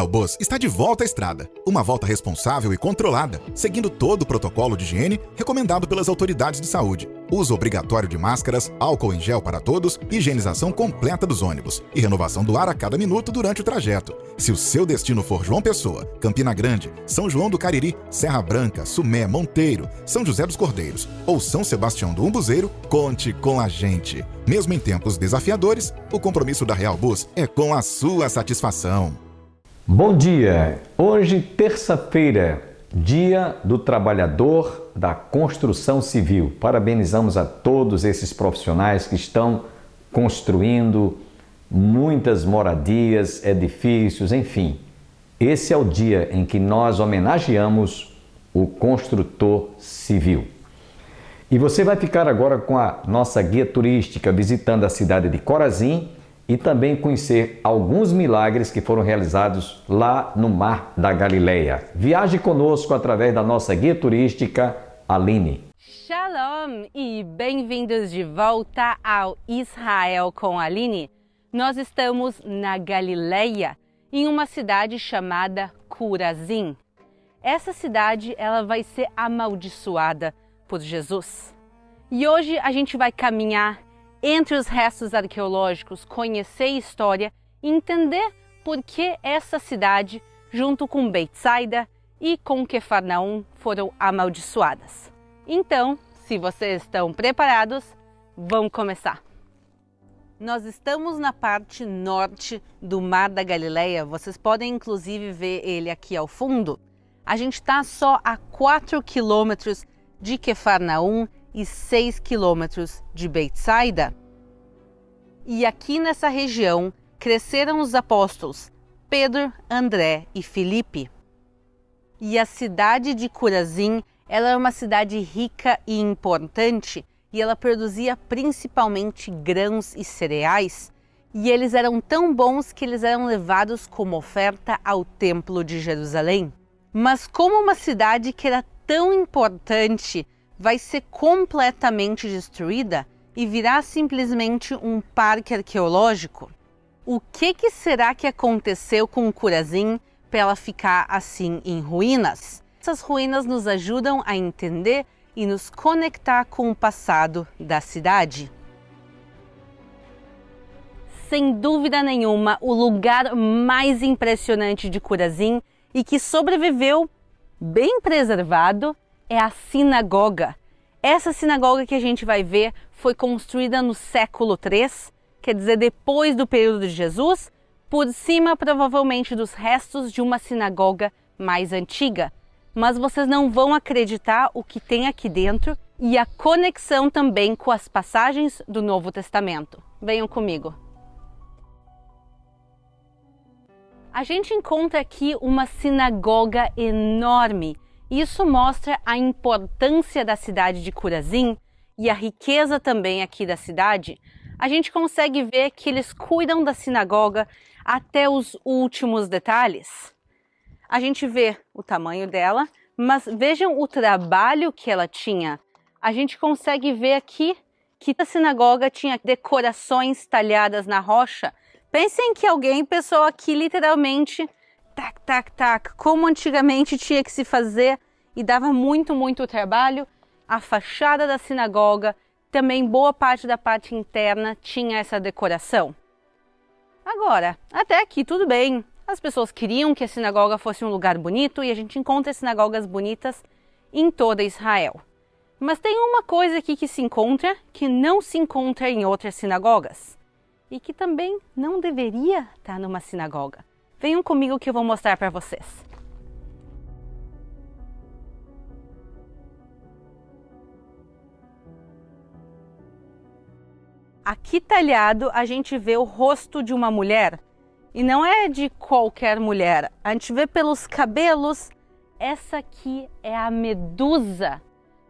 Real Bus está de volta à estrada. Uma volta responsável e controlada, seguindo todo o protocolo de higiene recomendado pelas autoridades de saúde. Uso obrigatório de máscaras, álcool em gel para todos, higienização completa dos ônibus e renovação do ar a cada minuto durante o trajeto. Se o seu destino for João Pessoa, Campina Grande, São João do Cariri, Serra Branca, Sumé, Monteiro, São José dos Cordeiros ou São Sebastião do Umbuzeiro, conte com a gente. Mesmo em tempos desafiadores, o compromisso da Real Bus é com a sua satisfação. Bom dia! Hoje, terça-feira, Dia do Trabalhador da Construção Civil. Parabenizamos a todos esses profissionais que estão construindo muitas moradias, edifícios, enfim. Esse é o dia em que nós homenageamos o construtor civil. E você vai ficar agora com a nossa guia turística visitando a cidade de Corazim e também conhecer alguns milagres que foram realizados lá no Mar da Galileia. Viaje conosco através da nossa guia turística, Aline. Shalom e bem-vindos de volta ao Israel com a Aline. Nós estamos na Galileia, em uma cidade chamada Corazim. Essa cidade ela vai ser amaldiçoada por Jesus. E hoje a gente vai caminhar entre os restos arqueológicos, conhecer a história e entender por que essa cidade, junto com Betsaida e com Quefarnaum, foram amaldiçoadas. Então, se vocês estão preparados, vamos começar. Nós estamos na parte norte do Mar da Galileia, vocês podem inclusive ver ele aqui ao fundo. A gente está só a 4 quilômetros de Quefarnaum e 6 quilômetros de Betsaida. E aqui nessa região cresceram os apóstolos Pedro, André e Filipe. E a cidade de Corazim, ela é uma cidade rica e importante e ela produzia principalmente grãos e cereais. E eles eram tão bons que eles eram levados como oferta ao Templo de Jerusalém. Mas como uma cidade que era tão importante vai ser completamente destruída e virá simplesmente um parque arqueológico? O que será que aconteceu com Corazim para ela ficar assim em ruínas? Essas ruínas nos ajudam a entender e nos conectar com o passado da cidade. Sem dúvida nenhuma, o lugar mais impressionante de Corazim e que sobreviveu bem preservado é a sinagoga. Essa sinagoga que a gente vai ver foi construída no século III, quer dizer, depois do período de Jesus, por cima provavelmente dos restos de uma sinagoga mais antiga. Mas vocês não vão acreditar o que tem aqui dentro e a conexão também com as passagens do Novo Testamento. Venham comigo. A gente encontra aqui uma sinagoga enorme. Isso mostra a importância da cidade de Corazim e a riqueza também aqui da cidade. A gente consegue ver que eles cuidam da sinagoga até os últimos detalhes. A gente vê o tamanho dela, mas vejam o trabalho que ela tinha. A gente consegue ver aqui que a sinagoga tinha decorações talhadas na rocha. Pensem que alguém pensou aqui literalmente, tac, tac, tac, como antigamente tinha que se fazer e dava muito trabalho. A fachada da sinagoga, também boa parte da parte interna tinha essa decoração. Agora, até aqui tudo bem. As pessoas queriam que a sinagoga fosse um lugar bonito e a gente encontra sinagogas bonitas em toda Israel. Mas tem uma coisa aqui que se encontra que não se encontra em outras sinagogas e que também não deveria estar numa sinagoga. Venham comigo que eu vou mostrar para vocês. Aqui talhado a gente vê o rosto de uma mulher. E não é de qualquer mulher. A gente vê pelos cabelos. Essa aqui é a Medusa.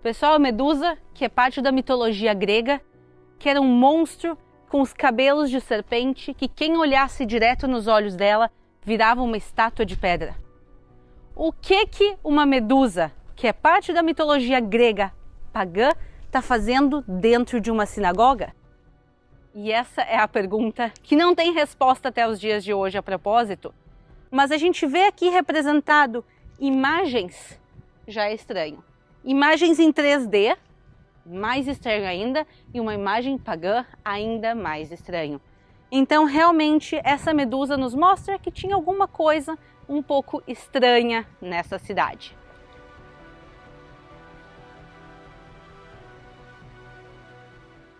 Pessoal, a Medusa, que é parte da mitologia grega, que era um monstro com os cabelos de serpente, que quem olhasse direto nos olhos dela virava uma estátua de pedra. O que uma Medusa, que é parte da mitologia grega pagã, está fazendo dentro de uma sinagoga? E essa é a pergunta que não tem resposta até os dias de hoje a propósito. Mas a gente vê aqui representado imagens, já é estranho. Imagens em 3D, mais estranho ainda, e uma imagem pagã ainda mais estranho. Então, realmente, essa medusa nos mostra que tinha alguma coisa um pouco estranha nessa cidade.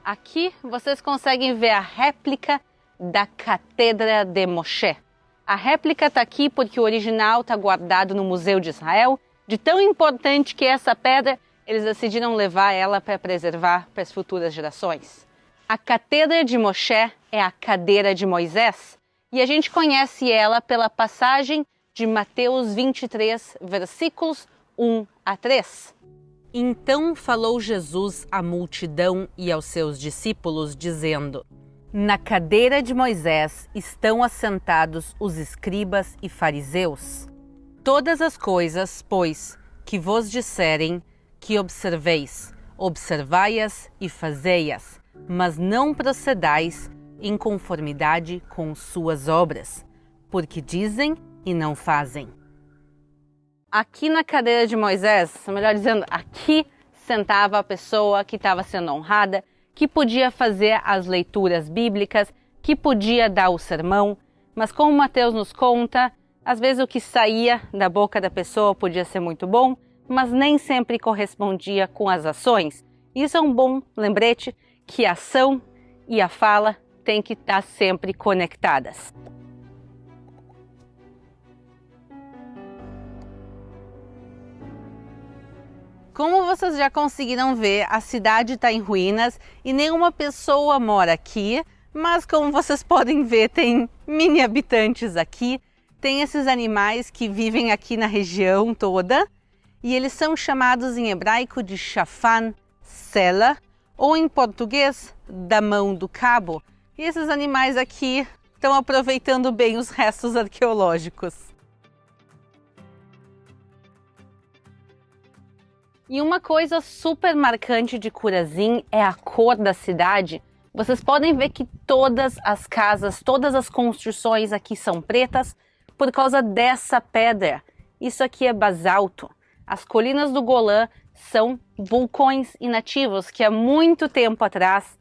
Aqui vocês conseguem ver a réplica da Catedra de Moshe. A réplica está aqui porque o original está guardado no Museu de Israel. De tão importante que é essa pedra, eles decidiram levar ela para preservar para as futuras gerações. A Catedra de Moshe é a cadeira de Moisés e a gente conhece ela pela passagem de Mateus 23, versículos 1 a 3. Então falou Jesus à multidão e aos seus discípulos, dizendo: Na cadeira de Moisés estão assentados os escribas e fariseus. Todas as coisas, pois, que vos disserem, que observeis, observai-as e fazei-as, mas não procedais em conformidade com suas obras, porque dizem e não fazem. Aqui na cadeira de Moisés, melhor dizendo, aqui sentava a pessoa que estava sendo honrada, que podia fazer as leituras bíblicas, que podia dar o sermão, mas como Mateus nos conta, às vezes o que saía da boca da pessoa podia ser muito bom, mas nem sempre correspondia com as ações. Isso é um bom lembrete que a ação e a fala têm que estar sempre conectadas. Como vocês já conseguiram ver, a cidade está em ruínas e nenhuma pessoa mora aqui, mas como vocês podem ver, tem mini habitantes aqui, tem esses animais que vivem aqui na região toda e eles são chamados em hebraico de Shafan Sela ou em português da mão do cabo. E esses animais aqui estão aproveitando bem os restos arqueológicos. E uma coisa super marcante de Chorazim é a cor da cidade. Vocês podem ver que todas as casas, todas as construções aqui são pretas por causa dessa pedra. Isso aqui é basalto. As colinas do Golã são vulcões inativos que há muito tempo atrás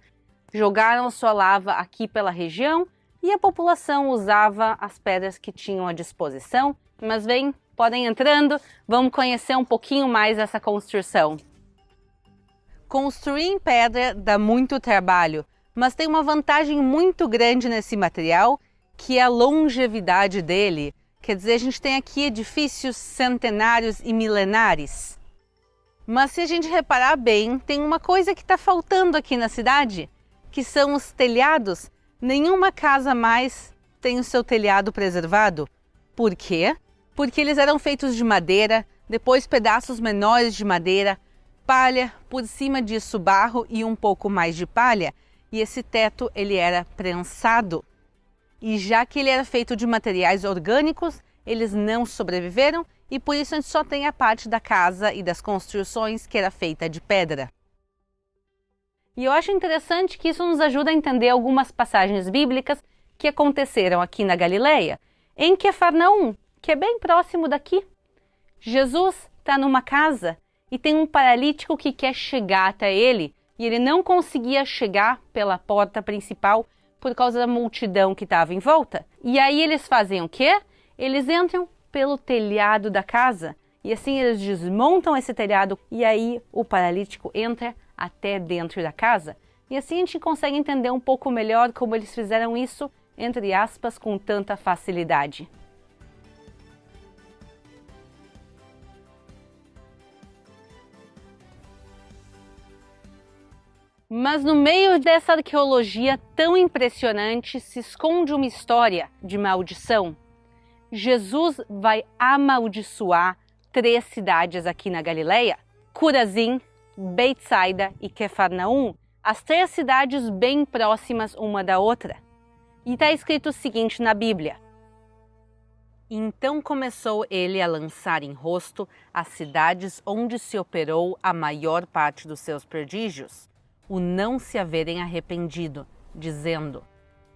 jogaram sua lava aqui pela região e a população usava as pedras que tinham à disposição. Mas vem, podem entrando, vamos conhecer um pouquinho mais essa construção. Construir em pedra dá muito trabalho, mas tem uma vantagem muito grande nesse material, que é a longevidade dele. Quer dizer, a gente tem aqui edifícios centenários e milenares. Mas se a gente reparar bem, tem uma coisa que está faltando aqui na cidade, que são os telhados. Nenhuma casa mais tem o seu telhado preservado. Por quê? Porque eles eram feitos de madeira, depois pedaços menores de madeira, palha, por cima disso barro e um pouco mais de palha. E esse teto ele era prensado. E já que ele era feito de materiais orgânicos, eles não sobreviveram e por isso a gente só tem a parte da casa e das construções que era feita de pedra. E eu acho interessante que isso nos ajuda a entender algumas passagens bíblicas que aconteceram aqui na Galileia, em Quefarnaum, que é bem próximo daqui. Jesus está numa casa e tem um paralítico que quer chegar até ele e ele não conseguia chegar pela porta principal por causa da multidão que estava em volta. E aí eles fazem o quê? Eles entram pelo telhado da casa e assim eles desmontam esse telhado e aí o paralítico entra até dentro da casa. E assim a gente consegue entender um pouco melhor como eles fizeram isso, entre aspas, com tanta facilidade. Mas no meio dessa arqueologia tão impressionante se esconde uma história de maldição. Jesus vai amaldiçoar 3 cidades aqui na Galileia: Chorazim, Betsaida e Quefarnaum, as 3 cidades bem próximas uma da outra. E está escrito o seguinte na Bíblia: Então começou ele a lançar em rosto as cidades onde se operou a maior parte dos seus prodígios, o não se haverem arrependido, dizendo: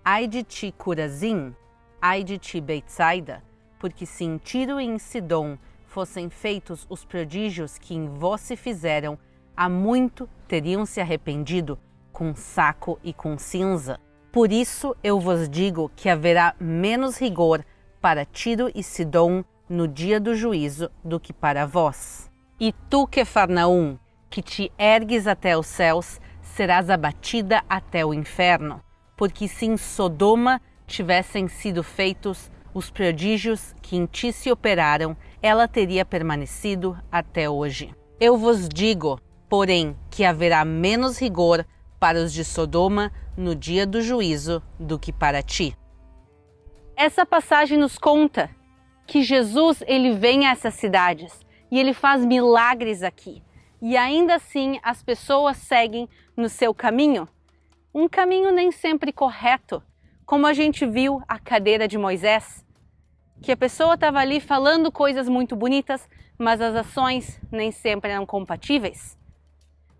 Ai de ti, Chorazim, ai de ti, Betsaida, porque se em Tiro e em Sidom fossem feitos os prodígios que em vós se fizeram, há muito teriam se arrependido, com saco e com cinza. Por isso eu vos digo que haverá menos rigor para Tiro e Sidom no dia do juízo do que para vós. E tu, Quefarnaum, que te ergues até os céus, serás abatida até o inferno, porque se em Sodoma tivessem sido feitos os prodígios que em ti se operaram, ela teria permanecido até hoje. Eu vos digo, porém, que haverá menos rigor para os de Sodoma no dia do juízo do que para ti. Essa passagem nos conta que Jesus ele vem a essas cidades e ele faz milagres aqui. E ainda assim as pessoas seguem no seu caminho, um caminho nem sempre correto, como a gente viu a cadeira de Moisés, que a pessoa estava ali falando coisas muito bonitas, mas as ações nem sempre eram compatíveis.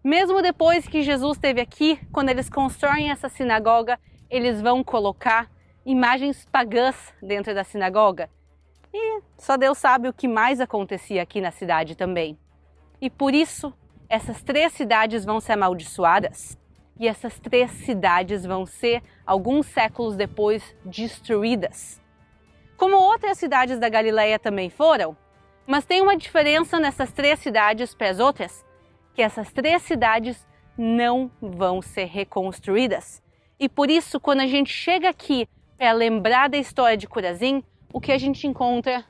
Mesmo depois que Jesus esteve aqui, quando eles constroem essa sinagoga, eles vão colocar imagens pagãs dentro da sinagoga. E só Deus sabe o que mais acontecia aqui na cidade também. E por isso, essas 3 cidades vão ser amaldiçoadas. E essas 3 cidades vão ser, alguns séculos depois, destruídas. Como outras cidades da Galileia também foram, mas tem uma diferença nessas 3 cidades para as outras, que essas 3 cidades não vão ser reconstruídas. E por isso, quando a gente chega aqui para lembrar da história de Chorazim, o que a gente encontra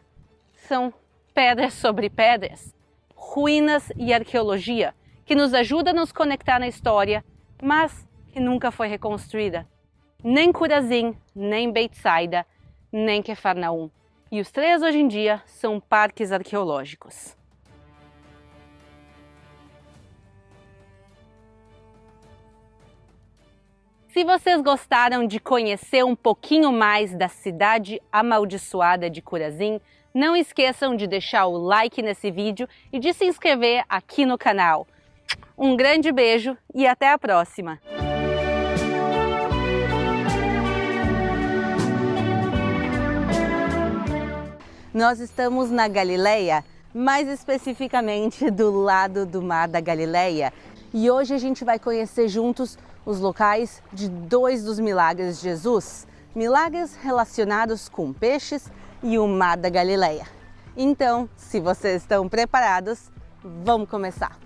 são pedras sobre pedras, ruínas e arqueologia, que nos ajuda a nos conectar na história, mas que nunca foi reconstruída. Nem Chorazim, nem Betsaida, nem Quefarnaum. E os 3 hoje em dia são parques arqueológicos. Se vocês gostaram de conhecer um pouquinho mais da cidade amaldiçoada de Chorazim, não esqueçam de deixar o like nesse vídeo e de se inscrever aqui no canal. Um grande beijo e até a próxima! Nós estamos na Galileia, mais especificamente do lado do Mar da Galileia. E hoje a gente vai conhecer juntos os locais de 2 dos milagres de Jesus. Milagres relacionados com peixes e o Mar da Galileia. Então, se vocês estão preparados, vamos começar!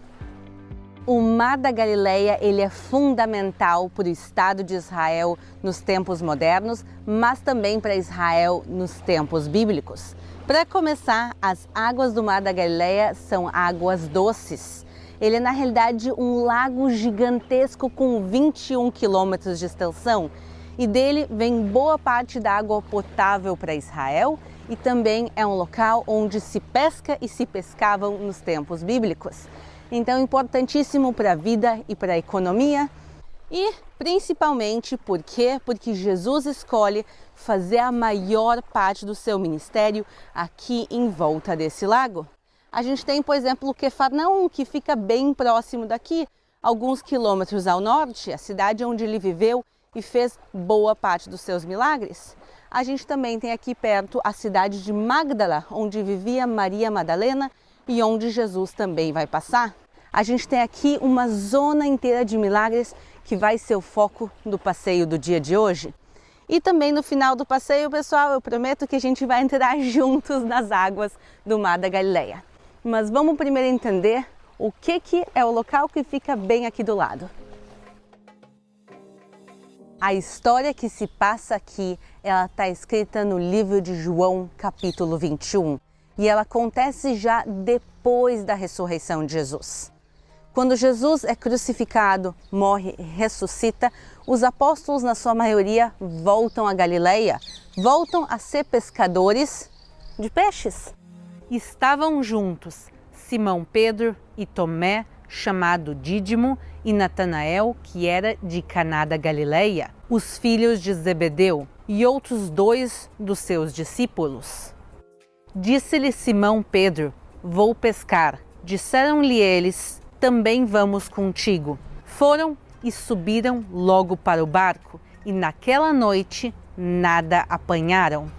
O Mar da Galileia ele é fundamental para o Estado de Israel nos tempos modernos, mas também para Israel nos tempos bíblicos. Para começar, as águas do Mar da Galileia são águas doces. Ele é, na realidade, um lago gigantesco com 21 quilômetros de extensão e dele vem boa parte da água potável para Israel e também é um local onde se pesca e se pescavam nos tempos bíblicos. Então, importantíssimo para a vida e para a economia e principalmente porque Jesus escolhe fazer a maior parte do seu ministério aqui em volta desse lago. A gente tem, por exemplo, o Quefarnaum, que fica bem próximo daqui, alguns quilômetros ao norte, a cidade onde ele viveu e fez boa parte dos seus milagres. A gente também tem aqui perto a cidade de Magdala, onde vivia Maria Madalena e onde Jesus também vai passar. A gente tem aqui uma zona inteira de milagres que vai ser o foco do passeio do dia de hoje. E também no final do passeio, pessoal, eu prometo que a gente vai entrar juntos nas águas do Mar da Galileia. Mas vamos primeiro entender o que é o local que fica bem aqui do lado. A história que se passa aqui, ela está escrita no livro de João, capítulo 21. E ela acontece já depois da ressurreição de Jesus. Quando Jesus é crucificado, morre e ressuscita, os apóstolos, na sua maioria, voltam a Galileia, voltam a ser pescadores de peixes. Estavam juntos Simão Pedro e Tomé, chamado Dídimo, e Natanael, que era de Caná da Galileia, os filhos de Zebedeu, e outros 2 dos seus discípulos. Disse-lhe Simão Pedro: vou pescar. Disseram-lhe eles: também vamos contigo. Foram e subiram logo para o barco, e naquela noite nada apanharam.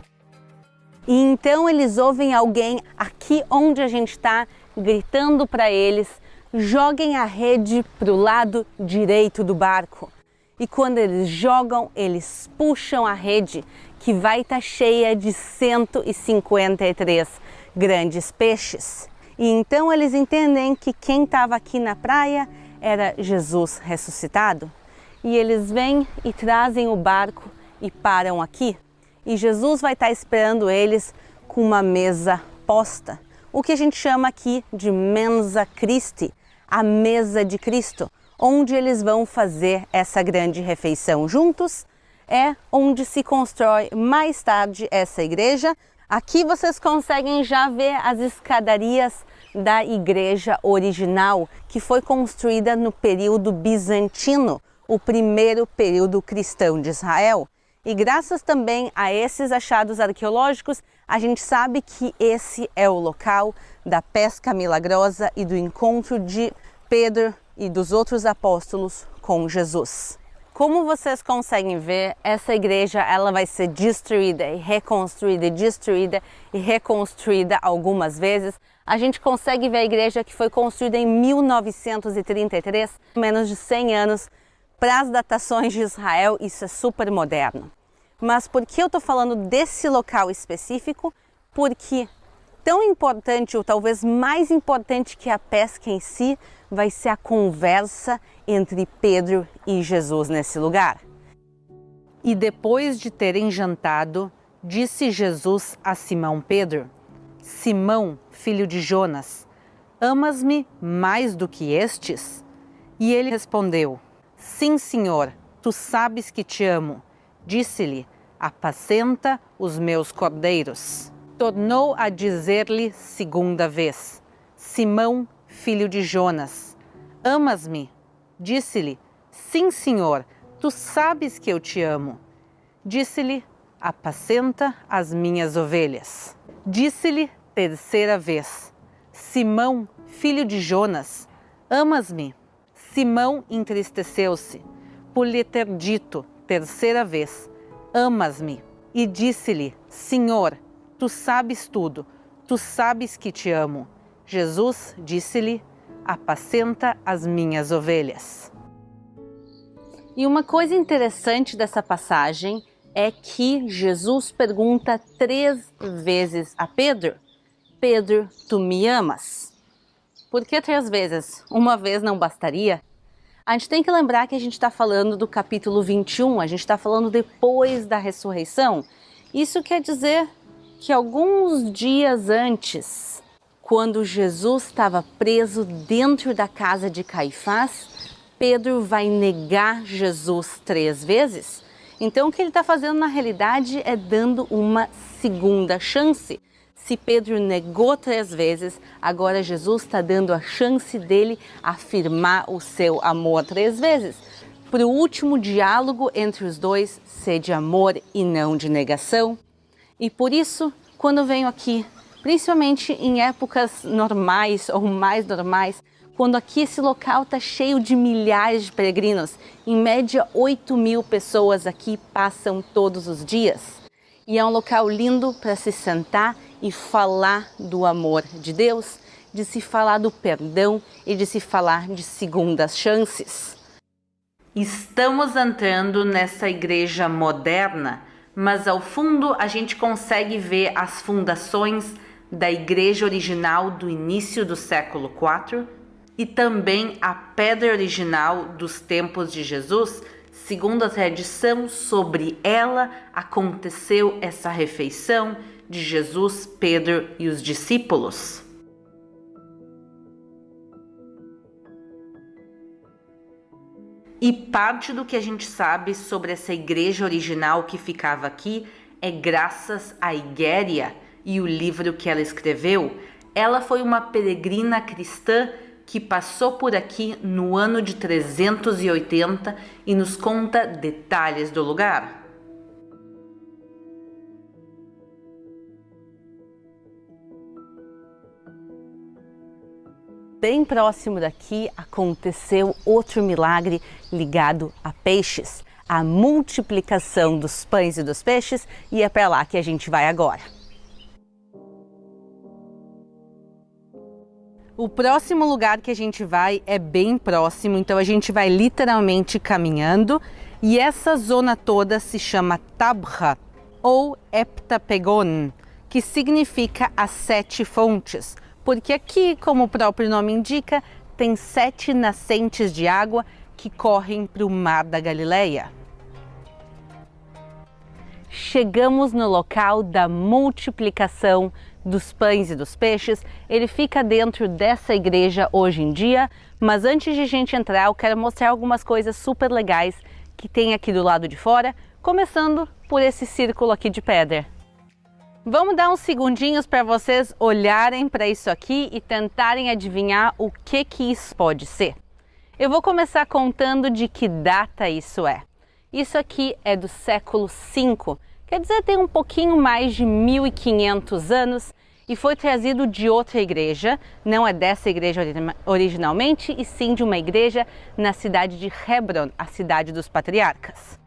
E então eles ouvem alguém aqui onde a gente está gritando para eles: joguem a rede para o lado direito do barco. E quando eles jogam, eles puxam a rede, que vai estar cheia de 153 grandes peixes. E então eles entendem que quem estava aqui na praia era Jesus ressuscitado. E eles vêm e trazem o barco e param aqui. E Jesus vai estar esperando eles com uma mesa posta, o que a gente chama aqui de Mensa Christi, a mesa de Cristo, onde eles vão fazer essa grande refeição juntos. É onde se constrói mais tarde essa igreja. Aqui vocês conseguem já ver as escadarias da igreja original, que foi construída no período bizantino, o primeiro período cristão de Israel. E graças também a esses achados arqueológicos, a gente sabe que esse é o local da pesca milagrosa e do encontro de Pedro e dos outros apóstolos com Jesus. Como vocês conseguem ver, essa igreja ela vai ser destruída e reconstruída algumas vezes. A gente consegue ver a igreja que foi construída em 1933, menos de 100 anos. Para as datações de Israel, isso é super moderno. Mas por que eu estou falando desse local específico? Porque tão importante, ou talvez mais importante que a pesca em si, vai ser a conversa entre Pedro e Jesus nesse lugar. E depois de terem jantado, disse Jesus a Simão Pedro: Simão, filho de Jonas, amas-me mais do que estes? E ele respondeu: Sim, Senhor, tu sabes que te amo. Disse-lhe: apacenta os meus cordeiros. Tornou a dizer-lhe segunda vez: Simão, filho de Jonas, amas-me? Disse-lhe: Sim, Senhor, tu sabes que eu te amo. Disse-lhe: apacenta as minhas ovelhas. Disse-lhe terceira vez: Simão, filho de Jonas, amas-me? Simão entristeceu-se por lhe ter dito terceira vez: amas-me? E disse-lhe: Senhor, tu sabes tudo, tu sabes que te amo. Jesus disse-lhe: apacenta as minhas ovelhas. E uma coisa interessante dessa passagem é que Jesus pergunta 3 vezes a Pedro: Pedro, tu me amas? Por que 3 vezes? Uma vez não bastaria? A gente tem que lembrar que a gente está falando do capítulo 21, a gente está falando depois da ressurreição. Isso quer dizer que alguns dias antes, quando Jesus estava preso dentro da casa de Caifás, Pedro vai negar Jesus 3 vezes. Então o que ele está fazendo na realidade é dando uma segunda chance. Se Pedro negou 3 vezes, agora Jesus está dando a chance dele afirmar o seu amor 3 vezes. Para o último diálogo entre os dois ser de amor e não de negação. E por isso, quando eu venho aqui, principalmente em épocas normais ou mais normais, quando aqui esse local está cheio de milhares de peregrinos, em média 8.000 pessoas aqui passam todos os dias. E é um local lindo para se sentar e falar do amor de Deus, de se falar do perdão e de se falar de segundas chances. Estamos entrando nessa igreja moderna, mas ao fundo a gente consegue ver as fundações da igreja original do início do século IV e também a pedra original dos tempos de Jesus. Segundo a tradição, sobre ela aconteceu essa refeição de Jesus, Pedro e os discípulos. E parte do que a gente sabe sobre essa igreja original que ficava aqui é graças a Igéria e o livro que ela escreveu. Ela foi uma peregrina cristã que passou por aqui no ano de 380 e nos conta detalhes do lugar. Bem próximo daqui aconteceu outro milagre ligado a peixes, a multiplicação dos pães e dos peixes, e é para lá que a gente vai agora. O próximo lugar que a gente vai é bem próximo, então a gente vai literalmente caminhando e essa zona toda se chama Tabra ou Heptapegon, que significa as 7 fontes, porque aqui, como o próprio nome indica, tem 7 nascentes de água que correm para o Mar da Galileia. Chegamos no local da multiplicação dos pães e dos peixes. Ele fica dentro dessa igreja hoje em dia, mas antes de a gente entrar, eu quero mostrar algumas coisas super legais que tem aqui do lado de fora, começando por esse círculo aqui de pedra. Vamos dar uns segundinhos para vocês olharem para isso aqui e tentarem adivinhar o que isso pode ser. Eu vou começar contando de que data isso é. Isso aqui é do século V, quer dizer, tem um pouquinho mais de 1500 anos e foi trazido de outra igreja, não é dessa igreja originalmente, e sim de uma igreja na cidade de Hebron, a cidade dos patriarcas.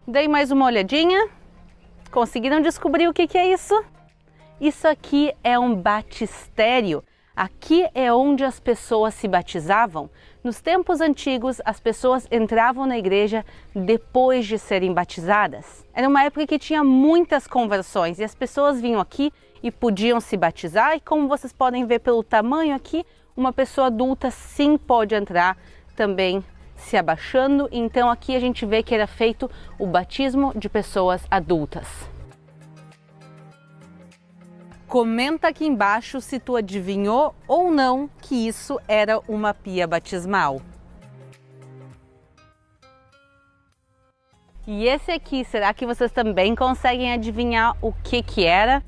Dei mais uma olhadinha. Conseguiram descobrir o que é isso? Isso aqui é um batistério. Aqui é onde as pessoas se batizavam. Nos tempos antigos, as pessoas entravam na igreja depois de serem batizadas. Era uma época que tinha muitas conversões e as pessoas vinham aqui e podiam se batizar. E como vocês podem ver pelo tamanho aqui, uma pessoa adulta sim pode entrar também se abaixando. Então aqui a gente vê que era feito o batismo de pessoas adultas. Comenta aqui embaixo se tu adivinhou ou não que isso era uma pia batismal. E esse aqui, será que vocês também conseguem adivinhar o que era?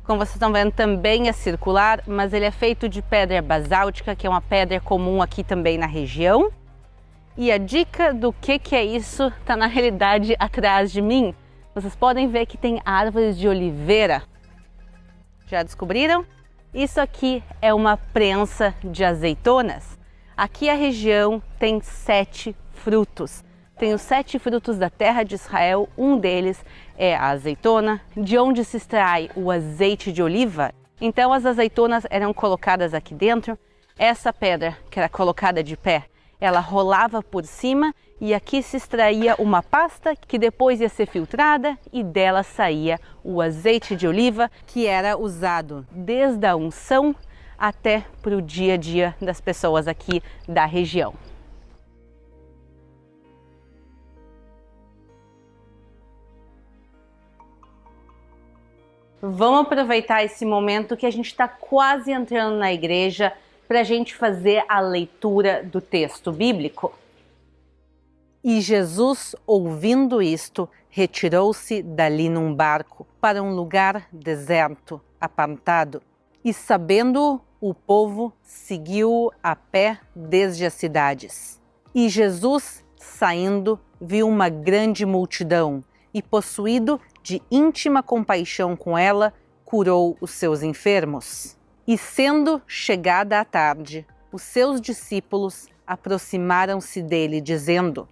Como vocês estão vendo, também é circular, mas ele é feito de pedra basáltica, que é uma pedra comum aqui também na região. E a dica do que é isso está na realidade atrás de mim. Vocês podem ver que tem árvores de oliveira. Já descobriram? Isso aqui é uma prensa de azeitonas. Aqui a região tem 7 frutos. Tem os 7 frutos da terra de Israel, um deles é a azeitona, de onde se extrai o azeite de oliva. Então as azeitonas eram colocadas aqui dentro, essa pedra que era colocada de pé, ela rolava por cima e aqui se extraía uma pasta que depois ia ser filtrada e dela saía o azeite de oliva, que era usado desde a unção até para o dia a dia das pessoas aqui da região. Vamos aproveitar esse momento que a gente está quase entrando na igreja para a gente fazer a leitura do texto bíblico. E Jesus, ouvindo isto, retirou-se dali num barco para um lugar deserto, apartado. E sabendo-o, o povo seguiu-o a pé desde as cidades. E Jesus, saindo, viu uma grande multidão e, possuído de íntima compaixão com ela, curou os seus enfermos. E sendo chegada a tarde, os seus discípulos aproximaram-se dele, dizendo: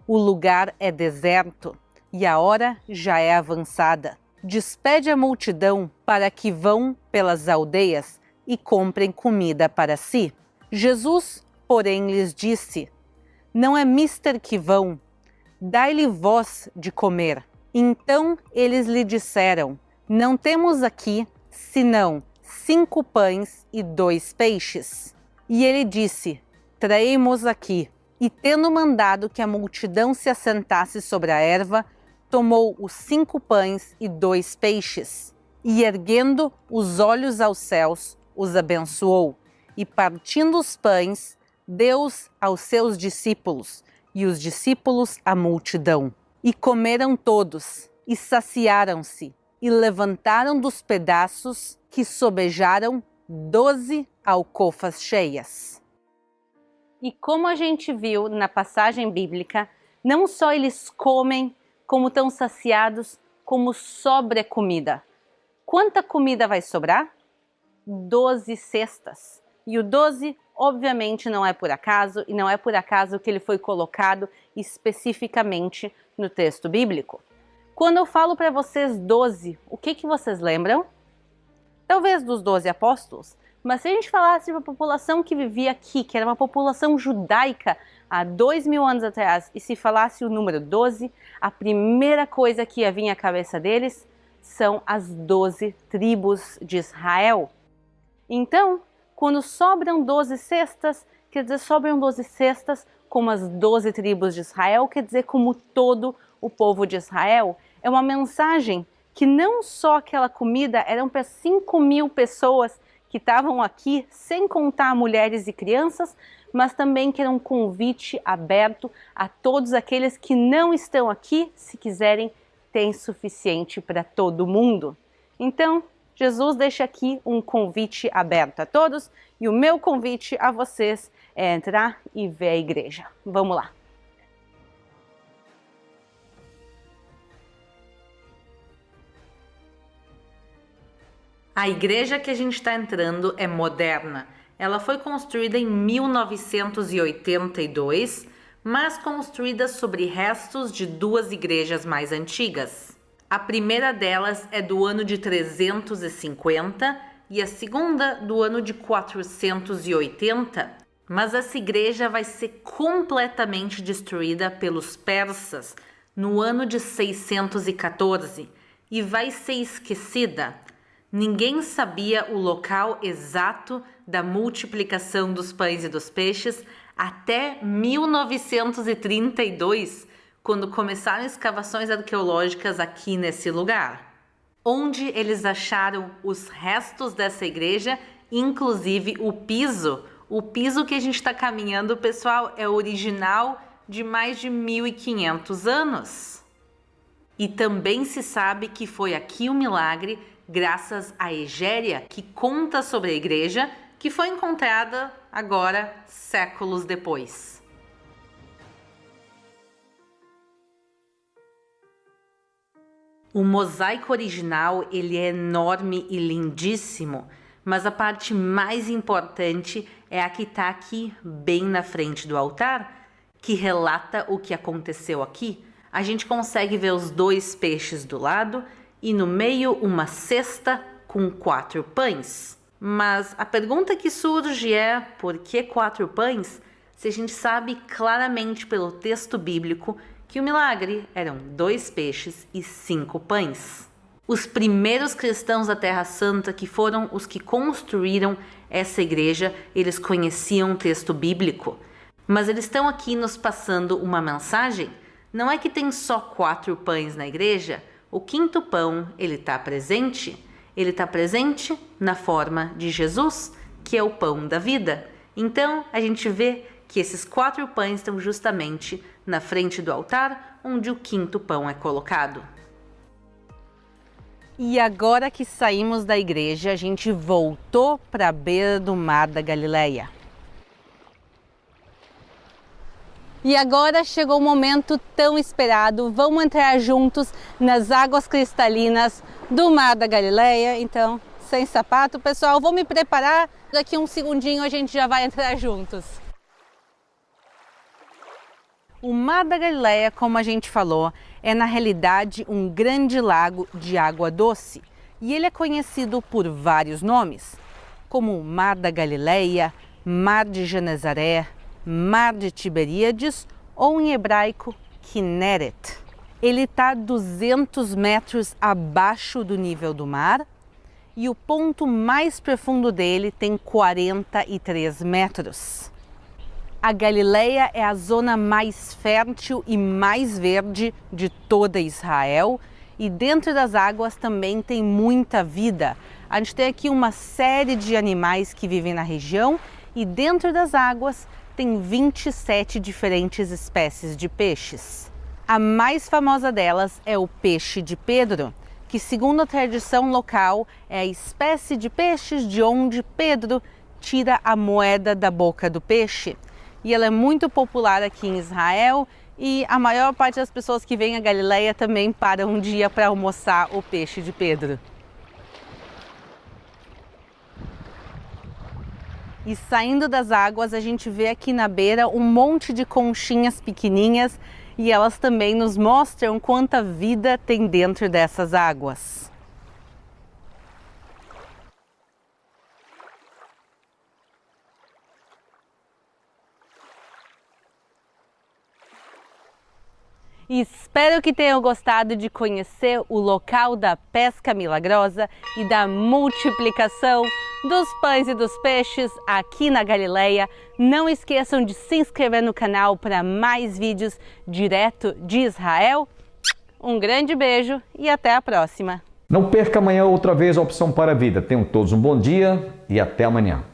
o lugar é deserto e a hora já é avançada. Despede a multidão para que vão pelas aldeias e comprem comida para si. Jesus, porém, lhes disse: não é mister que vão, dai-lhe vós de comer. Então eles lhe disseram: não temos aqui senão 5 pães e 2 peixes. E ele disse: traei-mos aqui. E tendo mandado que a multidão se assentasse sobre a erva, tomou os 5 pães e 2 peixes, e erguendo os olhos aos céus, os abençoou, e partindo os pães, deu-os aos seus discípulos, e os discípulos à multidão. E comeram todos, e saciaram-se, e levantaram dos pedaços que sobejaram 12 alcofas cheias. E como a gente viu na passagem bíblica, não só eles comem, como estão saciados, como sobra comida. Quanta comida vai sobrar? 12 cestas. E o 12, obviamente, não é por acaso, e não é por acaso que ele foi colocado especificamente no texto bíblico. Quando eu falo para vocês 12, o que vocês lembram? Talvez dos 12 apóstolos, Mas se a gente falasse de uma população que vivia aqui, que era uma população judaica há 2000 anos atrás, e se falasse o número 12, a primeira coisa que ia vir à cabeça deles são as 12 tribos de Israel. Então, quando sobram 12 cestas, quer dizer, sobram 12 cestas como as 12 tribos de Israel, quer dizer, como todo o povo de Israel. É uma mensagem que não só aquela comida eram para 5.000 pessoas que estavam aqui, sem contar mulheres e crianças, mas também que era um convite aberto a todos aqueles que não estão aqui, se quiserem, tem suficiente para todo mundo. Então, Jesus deixa aqui um convite aberto a todos e o meu convite a vocês é entrar e ver a igreja. Vamos lá! A igreja que a gente está entrando é moderna. Ela foi construída em 1982, mas construída sobre restos de duas igrejas mais antigas. A primeira delas é do ano de 350 e a segunda do ano de 480, mas essa igreja vai ser completamente destruída pelos persas no ano de 614 e vai ser esquecida. Ninguém sabia o local exato da multiplicação dos pães e dos peixes até 1932, quando começaram escavações arqueológicas aqui nesse lugar, onde eles acharam os restos dessa igreja, inclusive o piso. O piso que a gente está caminhando, pessoal, é original de mais de 1.500 anos. E também se sabe que foi aqui o milagre, graças a Egéria, que conta sobre a igreja, que foi encontrada agora, séculos depois. O mosaico original, ele é enorme e lindíssimo, mas a parte mais importante é a que está aqui, bem na frente do altar, que relata o que aconteceu aqui. A gente consegue ver os 2 peixes do lado e no meio uma cesta com 4 pães. Mas a pergunta que surge é: por que 4 pães? Se a gente sabe claramente pelo texto bíblico que o milagre eram 2 peixes e 5 pães. Os primeiros cristãos da Terra Santa, que foram os que construíram essa igreja, eles conheciam o texto bíblico, mas eles estão aqui nos passando uma mensagem. Não é que tem só 4 pães na igreja. O 5º pão, ele está presente na forma de Jesus, que é o pão da vida. Então, a gente vê que esses 4 pães estão justamente na frente do altar, onde o 5º pão é colocado. E agora que saímos da igreja, a gente voltou para a beira do mar da Galileia. E agora chegou o momento tão esperado. Vamos entrar juntos nas águas cristalinas do Mar da Galileia. Então, sem sapato, pessoal, vou me preparar. Daqui um segundinho a gente já vai entrar juntos. O Mar da Galileia, como a gente falou, é na realidade um grande lago de água doce. E ele é conhecido por vários nomes, como Mar da Galileia, Mar de Genezaré, Mar de Tiberíades ou em hebraico Kinneret. Ele está 200 metros abaixo do nível do mar e o ponto mais profundo dele tem 43 metros. A Galileia é a zona mais fértil e mais verde de toda Israel e dentro das águas também tem muita vida. A gente tem aqui uma série de animais que vivem na região e dentro das águas tem 27 diferentes espécies de peixes. A mais famosa delas é o peixe de Pedro, que segundo a tradição local é a espécie de peixes de onde Pedro tira a moeda da boca do peixe. E ela é muito popular aqui em Israel e a maior parte das pessoas que vêm à Galileia também param um dia para almoçar o peixe de Pedro. E saindo das águas, a gente vê aqui na beira um monte de conchinhas pequenininhas e elas também nos mostram quanta vida tem dentro dessas águas. Espero que tenham gostado de conhecer o local da pesca milagrosa e da multiplicação dos pães e dos peixes aqui na Galileia. Não esqueçam de se inscrever no canal para mais vídeos direto de Israel. Um grande beijo e até a próxima! Não perca amanhã outra vez a opção para a vida. Tenham todos um bom dia e até amanhã.